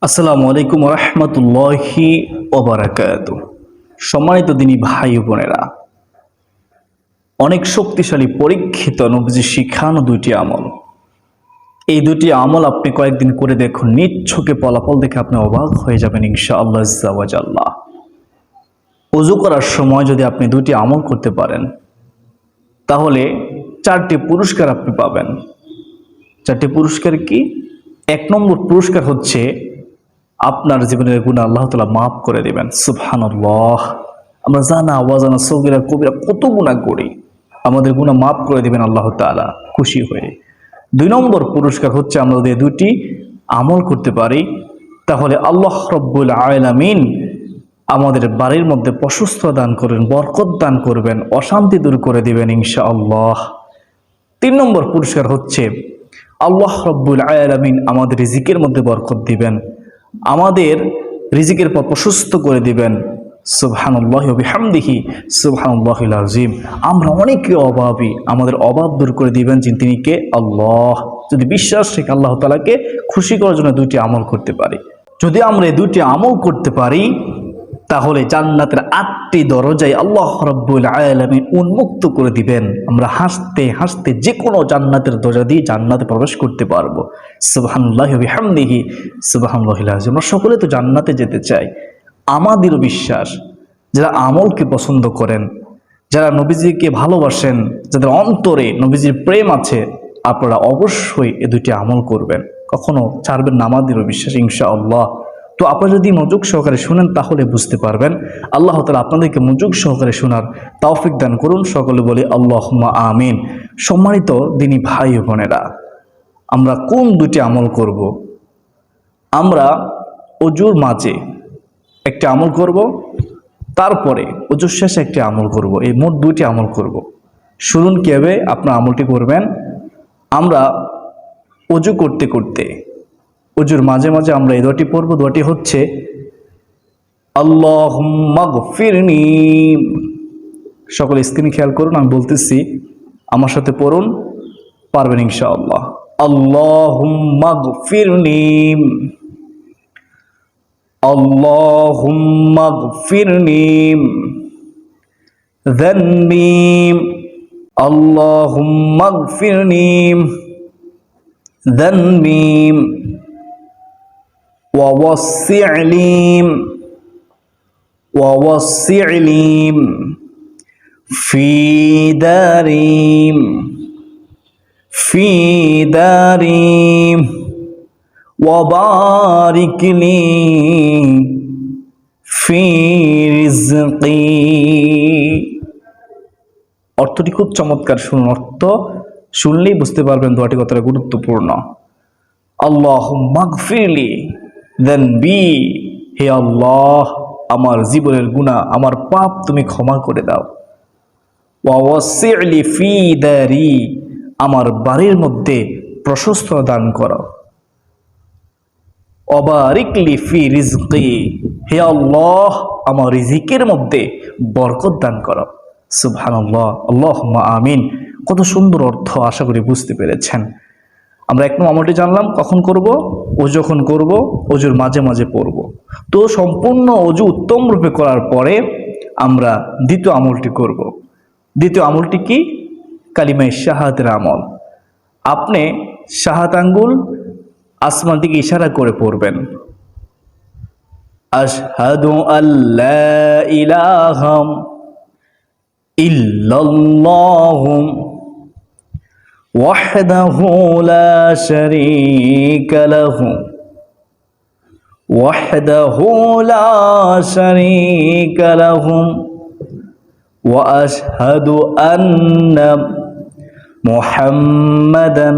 আসসালামু আলাইকুম রহমতুল্লাহি ওবারাকাতুহু। সম্মানিত দিনী ভাই ও বোনেরা, অনেক শক্তিশালী পরীক্ষিত নবীজি শিখানো দুইটি আমল। এই দুটি আমল আপনি কয়েকদিন করে দেখুন, নিচ্ছকে ফলাফল দেখে আপনি অবাক হয়ে যাবেন ইনশাআল্লাহ আজ্জা ওয়া জাল্লা। ওযু করার সময় যদি আপনি দুটি আমল করতে পারেন তাহলে 4টি পুরস্কার আপনি পাবেন। 4টি পুরস্কার কি? 1 নম্বর পুরস্কার হচ্ছে আপনার জীবনের গুনাহ আল্লাহ তাআলা মাফ করে দিবেন। সুবহানাল্লাহ। আমরা জানা অজানা সগীরা কবিরা কত গুনাহ করি, আমাদের গুনাহ মাফ করে দিবেন আল্লাহ তাআলা খুশি হয়ে। 2 নম্বর পুরস্কার হচ্ছে আমরা যদি দুটি আমল করতে পারি তাহলে আল্লাহ রাব্বুল আলামিন আমাদের বাড়ির মধ্যে প্রশস্তি দান করবেন, বরকত দান করবেন, অশান্তি দূর করে দিবেন ইনশাআল্লাহ। 3 নম্বর পুরস্কার হচ্ছে আল্লাহ রাব্বুল আলামিন আমাদের রিজিকের মধ্যে বরকত দিবেন, আমাদের রিজিকের পথ প্রশস্ত করে দিবেন। সুবহানাল্লাহি ওয়া বিহামদিহি সুবহানাল্লাহিল আযীম। আমরা অনেকে অভাবী, আমাদের অভাব দূর করে দিবেন যিনি, তিনি কে? আল্লাহ। যদি বিশ্বাস রেখে আল্লাহ তাআলাকে খুশি করার জন্য দুটি আমল করতে পারি, যদি আমরা এই দুটি আমল করতে পারি তাহলে জান্নাতের 8টি দরজায় আল্লাহ রাব্বুল আলামিন উন্মুক্ত করে দিবেন। আমরা হাসতে হাসতে যে কোনো জান্নাতের দরজা দিয়ে জান্নাতে প্রবেশ করতে পারবো। সুবহানাল্লাহি ওয়া বিহামদিহি সুবহানাল্লাহিল আযীম। আমরা সকলে তো জান্নাতে যেতে চাই। আমাদেরও বিশ্বাস, যারা আমলকে পছন্দ করেন, যারা নবীজিকে ভালোবাসেন, যাদের অন্তরে নবীজির প্রেম আছে, আপনারা অবশ্যই এই দুটি আমল করবেন, কখনো ছাড়বেন না। আমাদেরও বিশ্বাস ইনশাআল্লাহ। তো আপনারা যদি মনোযোগ সহকারে শুনেন তাহলে বুঝতে পারবেন। আল্লাহ তাআলা আপনাদেরকে মনোযোগ সহকারে শোনার তৌফিক দান করুন। সকলে বলি আল্লাহুম্মা আমিন। সম্মানিত দিনী ভাই ও বোনেরা, আমরা কোন দুটি আমল করব? আমরা ওযুর মাঝে একটি আমল করব, তারপরে ওযুর শেষে একটি আমল করব। এই মোট দুটি আমল করব। শুনুন কিভাবে আপনার আমলটি করবেন। আমরা ওযু করতে করতে ওযুর মাঝে মাঝে আমরা এই দোয়াটি পড়ব। দোয়াটি হচ্ছে আল্লাহুম্মা গফিরনি। সকলে স্ক্রিনে খেয়াল করুন, আমি বলতেছি, আমার সাথে পড়ুন, পারবেন ইনশাআল্লাহ। আল্লাহুম্মা গফিরনি, আল্লাহুম্মা গফিরনি যানবি, আল্লাহুম্মা গফিরনি যানবি ووسع لي في داري وبارك لي في رزقي। অর্থটি খুব চমৎকার, শুনুন। অর্থ শুনলেই বুঝতে পারবেন দোয়াটি কতটা গুরুত্বপূর্ণ। আল্লাহুম্মা গফিরলি যানবি, হে আল্লাহ আমার জীবনের গুনাহ, আমার পাপ তুমি ক্ষমা করে দাও। ওয়া ওয়াসি' লি ফি দারি, আমার বাড়ির মধ্যে প্রশস্ত দান করো। ওয়া বারিক লি ফি রিজকি, হে আল্লাহ আমার রিজিকের মধ্যে বরকত দান করো। সুবহানাল্লাহ। আল্লাহুম্মা আমিন। কত সুন্দর অর্থ, আশা করি বুঝতে পেরেছেন। আমরা 1 নম্বর আমলটি জানলাম, কখন করব? ওযু যখন করব, ওযুর মাঝে মাঝে পড়ব। তো সম্পূর্ণ ওযু উত্তম রূপে করার পরে আমরা দ্বিতীয় আমলটি করব। দ্বিতীয় আমলটি কি? কালিমায়ে শাহাদাতের আমল। আপনি শাহাদাত আঙ্গুল আসমান দিকে ইশারা করে পড়বেন। আশহাদু আল্লা ইলাহা ইল্লাল্লাহু وحده لا شريك له وحده لا شريك له وأشهد أن محمدا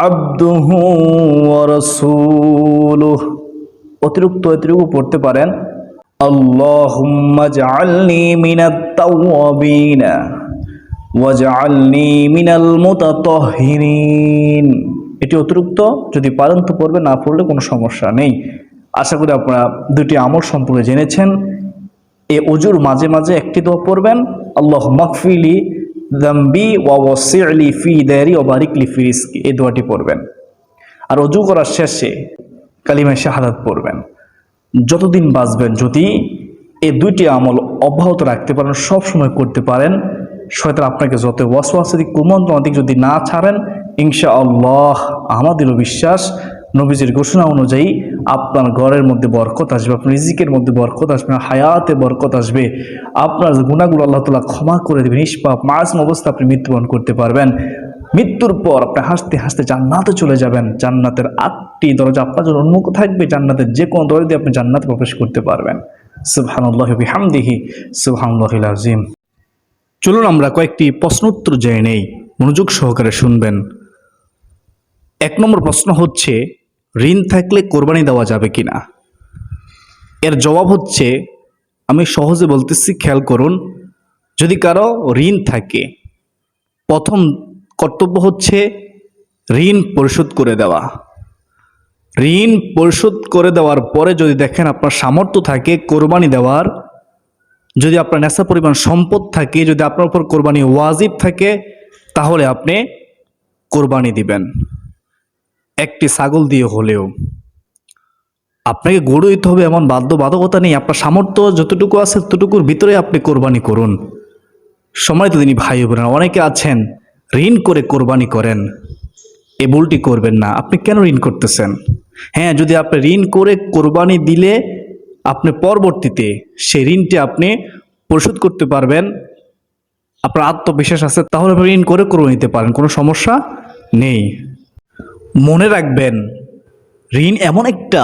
عبده ورسوله। অতিরিক্ত এতটুকু পড়তে পারেন। আল্লাহুম্মা জাআলনি মিনাত তাওয়াবিনা ওয়াজআলনি মিনাল মুতাতাহহিরিন। এটি অতিরিক্ত, যদি পারেন তো পড়বেন, না পড়লে কোনো সমস্যা নেই। আশা করি আপনারা দুটি আমল সম্পর্কে জেনেছেন। এই ওযুর মাঝে মাঝে একটি দোয়া পড়বেন, আল্লাহুম্মা গফিরলি যানবি ওয়া ওয়াসি' লি ফি দারি ওয়া বারিক লি ফি রিজকি, এই দোয়াটি পড়বেন। আর ওযু করার শেষে কালিমায়ে শাহাদাত পড়বেন। যতদিন বাঁচবেন যদি এই দুইটি আমল অব্যাহত রাখতে পারেন, সব সময় করতে পারেন, শয়তান আপনাকে যত ওয়াসওয়াসা দিক কুমন্ত্রণা দিক যদি না ছাড়েন, ইনশাআল্লাহ আমাদেরও বিশ্বাস নবীজির ঘোষণা অনুযায়ী আপনার ঘরের মধ্যে বরকত আসবে, আপনার রিজিকের মধ্যে বরকত আসবে, হায়াতে বরকত আসবে, আপনার গুনাহগুলো আল্লাহ তাআলা ক্ষমা করে দেবেন, নিষ্পাপ মাসুম অবস্থা আপনি মৃত্যুবরণ করতে পারবেন। মৃত্যুর পর আপনি হাসতে হাসতে জান্নাতে চলে যাবেন। জান্নাতের 8টি দরজা আপনার জন্য উন্মুক্ত থাকবে, জান্নাতের যে কোনো দরজা দিয়ে আপনি জান্নাতে প্রবেশ করতে পারবেন। সুবহানাল্লাহি ওয়া বিহামদিহি সুবহানাল্লাহিল আযীম। চলুন আমরা কয়েকটি প্রশ্ন উত্তর জেনে নেই, মনোযোগ সহকারে শুনবেন। 1 নম্বর প্রশ্ন হচ্ছে, ঋণ থাকলে কোরবানি দেওয়া যাবে কিনা? এর জবাব হচ্ছে, আমি সহজে বলতেছি, খেয়াল করুন। যদি কারো ঋণ থাকে, প্রথম কর্তব্য হচ্ছে ঋণ পরিশোধ করে দেওয়া। ঋণ পরিশোধ করে দেওয়ার পরে যদি দেখেন আপনার সামর্থ্য থাকে কোরবানি দেওয়ার, যদি আপনার নেশা পরিমাণ সম্পদ থাকে, যদি আপনার উপর কোরবানি ওয়াজিব থাকে, তাহলে আপনি কোরবানি দিবেন। একটি ছাগল দিয়ে হলেও। আপনাকে গরু দিতে হবে এমন বাধ্যবাধকতা নেই, আপনার সামর্থ্য যতটুকু আছে ততটুকুর ভিতরে আপনি কোরবানি করুন। সম্মানিত দিনী ভাই বোনেরা, অনেকে আছেন ঋণ করে কোরবানি করেন, এই ভুলটি করবেন না। আপনি কেন ঋণ করতেছেন? হ্যাঁ, যদি আপনি ঋণ করে কোরবানি দিলে আপনি পরবর্তীতে সেই ঋণটি আপনি পরিশোধ করতে পারবেন, আপনার আত্মবিশ্বাস আছে, তাহলে আপনি ঋণ করে কোরবানি নিতে পারেন, কোনো সমস্যা নেই। মনে রাখবেন, ঋণ এমন একটা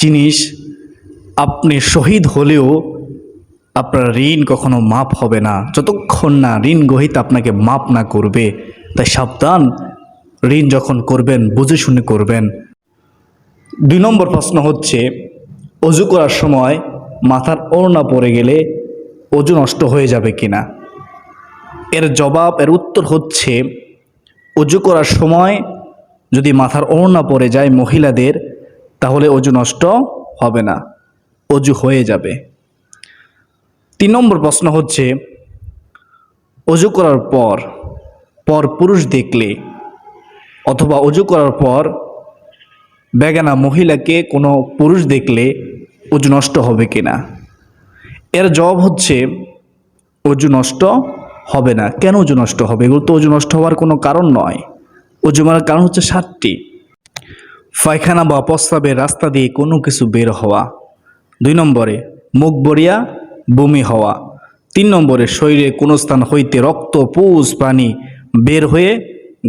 জিনিস, আপনি শহীদ হলেও আপনার ঋণ কখনো মাপ হবে না যতক্ষণ না ঋণ গ্রহীতা আপনাকে মাপ না করবে। তাই সাবধান, ঋণ যখন করবেন বুঝে শুনে করবেন। 2 নম্বর প্রশ্ন হচ্ছে, অজু করার সময় মাথার ওড়না পড়ে গেলে অজু নষ্ট হয়ে যাবে কিনা? এর জবাব, এর উত্তর হচ্ছে, অজু করার সময় যদি মাথার ওড়না পড়ে যায় মহিলাদের, তাহলে অজু নষ্ট হবে না, অজু হয়ে যাবে। 3 নম্বর প্রশ্ন হচ্ছে, অজু করার পর পুরুষ দেখলে অথবা অজু করার পর বেগানা মহিলাকে কোনো পুরুষ দেখলে অজু নষ্ট হবে কিনা? এর জবাব হচ্ছে, অজু নষ্ট হবে না। কেন অজু নষ্ট হবে? এগুলো তো অজু নষ্ট হওয়ার কোনো কারণ নয়। অজু মারার কারণ হচ্ছে 7টি। পায়খানা বা প্রস্রাবের রাস্তা দিয়ে কোনো কিছু বের হওয়া। 2 নম্বরে মুখ বরিয়া বমি হওয়া। 3 নম্বরে শরীরে কোনো স্থান হইতে রক্ত পুজ পানি বের হয়ে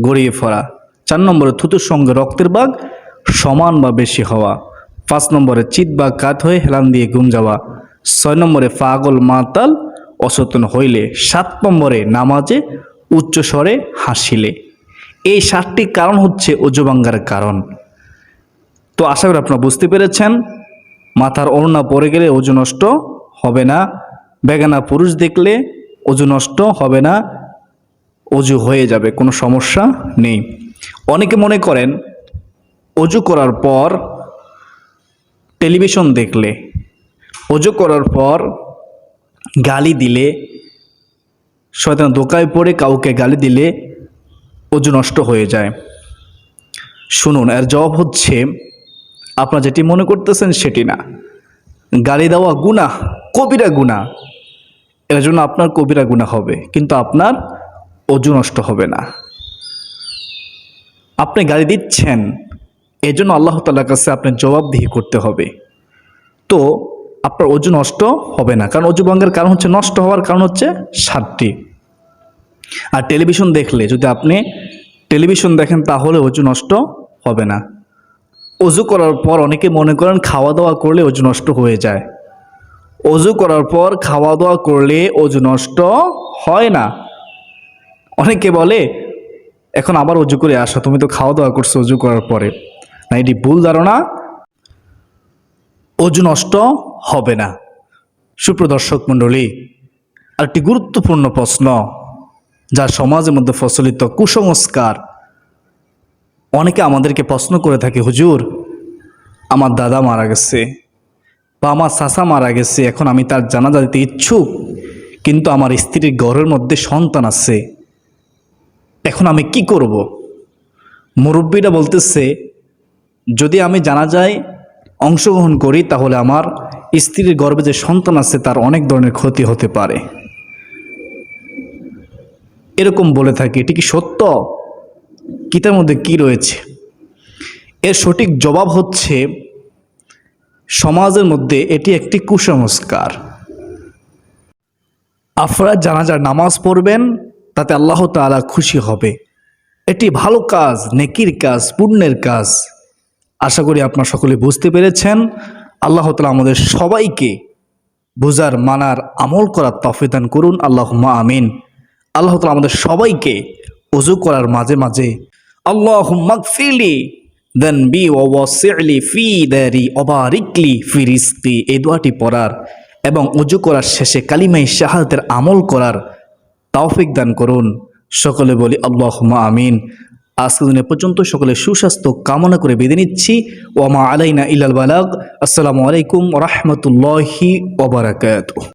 গড়িয়ে পড়া। 4 নম্বরে থুতুর সঙ্গে রক্তের ভাগ সমান বা বেশি হওয়া। 5 নম্বরে চিত বা কাত হয়ে হেলান দিয়ে ঘুম যাওয়া। 6 নম্বরে পাগল মাতাল অচেতন হইলে। 7 নম্বরে নামাজে উচ্চ স্বরে হাসিলে। এই 7টি কারণ হচ্ছে অজু ভাঙ্গার কারণ। তো আশা করি আপনারা বুঝতে পেরেছেন, মাথার ওড়না পড়ে গেলে অজু নষ্ট হবে না, বেগানা পুরুষ দেখলে অজু নষ্ট হবে না, অজু হয়ে যাবে, কোনো সমস্যা নেই। অনেকে মনে করেন অজু করার পর টেলিভিশন দেখলে, অজু করার পর গালি দিলে, শয়তান ধোঁকায় পড়ে কাউকে গালি দিলে অজু নষ্ট হয়ে যায়। শুনুন, এর জবাব হচ্ছে, আপনারা যেটি মনে করতেছেন সেটি না। গালি দেওয়া গুনাহ, কবিরা গুনাহ, এর জন্য আপনার কবিরা গুনাহ হবে, কিন্তু আপনার অজু নষ্ট হবে না। আপনি গালি দিচ্ছেন, এজন্য আল্লাহ তাআলার কাছে আপনি জবাবদিহি করতে হবে। তো আপনার অজু নষ্ট হবে না, কারণ অজু ভঙ্গের কারণ হচ্ছে, নষ্ট হওয়ার কারণ হচ্ছে 7টি। আর টেলিভিশন দেখলে, যদি আপনি টেলিভিশন দেখেন তাহলে অজু নষ্ট হবে না। অজু করার পর অনেকে মনে করেন খাওয়া দাওয়া করলে অজু নষ্ট হয়ে যায়। অজু করার পর খাওয়া দাওয়া করলে অজু নষ্ট হয় না। অনেকে বলে, এখন আবার অজু করে আসো, তুমি তো খাওয়া দাওয়া করছো অজু করার পরে। না, এটি ভুল ধারণা, অজু নষ্ট হবে না। সুপ্রিয় দর্শক মণ্ডলী, আরেকটি গুরুত্বপূর্ণ প্রশ্ন, যা সমাজের মধ্যে প্রচলিত কুসংস্কার। অনেকে আমাদেরকে প্রশ্ন করে থাকে, হুজুর, আমার দাদা মারা গেছে বা আমার চাচা মারা গেছে, এখন আমি তার জানাজা দিতে ইচ্ছুক, কিন্তু আমার স্ত্রীর ঘরের মধ্যে সন্তান আছে, এখন আমি কি করব? মুরব্বীরা বলতেছে, যদি আমি জানাজায় অংশগ্রহণ করি, তাহলে আমার স্ত্রীর গর্ভে যে সন্তান আছে তার অনেক ধরনের ক্ষতি হতে পারে। এরকম বলে থাকি, এটি কি সত্য? কিতাবের মধ্যে কি রয়েছে? এর সঠিক জবাব হচ্ছে, সমাজের মধ্যে এটি একটি কুসংস্কার। আপনারা জানাজার নামাজ পড়বেন, তাতে আল্লাহ তাআলা খুশি হবে। এটি ভালো কাজ, নেকির কাজ, পুণ্যের কাজ। আশা করি আপনারা সকলে বুঝতে পেরেছেন। আল্লাহ তাআলা আমাদের সবাইকে বুঝার, মানার, আমল করার তৌফিক দান করুন। আল্লাহুম্মা আমিন। আল্লাহ তাআলা আমাদের সবাইকে ওযু করার মাঝে মাঝে আল্লাহুম্মা গফিরলি যানবি ওয়া ওয়াসি'লি ফি দারি ওয়া বারিকলি ফি রিজকি, এই দোয়াটি পড়ার এবং ওযু করার শেষে কালিমায়ে শাহাদাতের আমল করার তৌফিক দান করুন। সকলে বলি আল্লাহুম্মা আমিন। আজকের দিন পর্যন্ত সকলে সুস্বাস্থ্য কামনা করে বিদায় নিচ্ছি। ওয়া মা আলাইনা ইল্লাল বালাগ। আসসালামু আলাইকুম ওয়া রাহমাতুল্লাহি ওয়া বারাকাতুহু।